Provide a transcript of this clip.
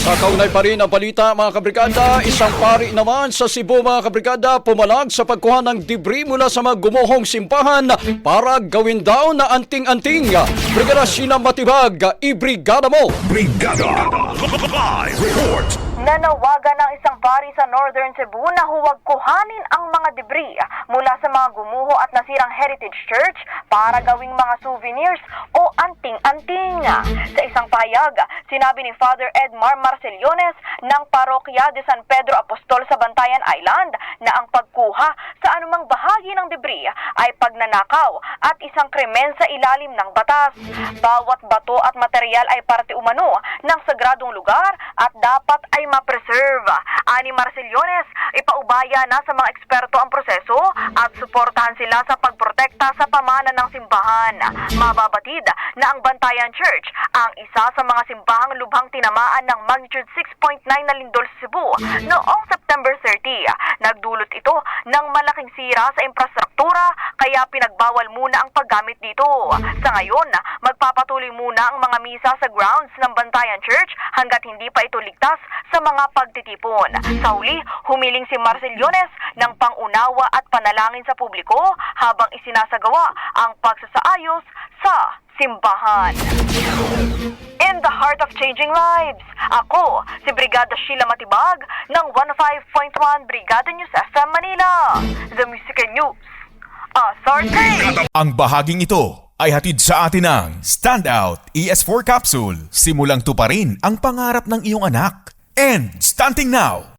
Sa kaunay pa rin ang balita mga kabrigada, isang pari naman sa Cebu mga kabrigada pumalag sa pagkuha ng debris mula sa mga gumuhong simbahan para gawin daw na anting-anting. Brigada Sheila Matibag, ibrigada mo! Brigada Live Report. Nanawagan ng isang pari sa Northern Cebu na huwag kuhanin ang mga debris mula sa mga gumuho at nasirang heritage church para gawing mga souvenirs o anting-anting. Sa isang pahayag, sinabi ni Father Edmar Marcellones ng Parokya de San Pedro Apostol sa Bantayan Island na ang pagkuha sa anumang bahagi ng debris ay pagnanakaw at isang krimen sa ilalim ng batas. Bawat bato at material ay parte umano ng sagradong lugar at dapat ay ma-preserve. Ani Marcellones, ipaubaya na sa mga eksperto ang proseso at suportahan sila sa pagprotekta sa pamana ng simbahan. Mababatid na ang Bantayan Church ang isa sa mga simbahang lubhang tinamaan ng magnitude 6.9 na lindol sa Cebu noong September 30. Nagdulot ito ng malaking sira sa infrastruktura kaya pinagbawal muna ang paggamit dito. Sa ngayon, magpapatuloy muna ang mga misa sa grounds ng Bantayan Church hanggat hindi pa ito ligtas sa mga pagtitipon. Sa huli, humiling si Marcellones ng pangunawa at panalangin sa publiko habang isinasagawa ang pagsasaayos sa simbahan. In the heart of changing lives, ako si Brigada Sheila Matibag ng 105.1 Brigada News FM Manila. The Musical News. Authority! Ang bahaging ito ay hatid sa atin ng Standout ES4 Capsule. Simulang tuparin ang pangarap ng iyong anak. And stunting now,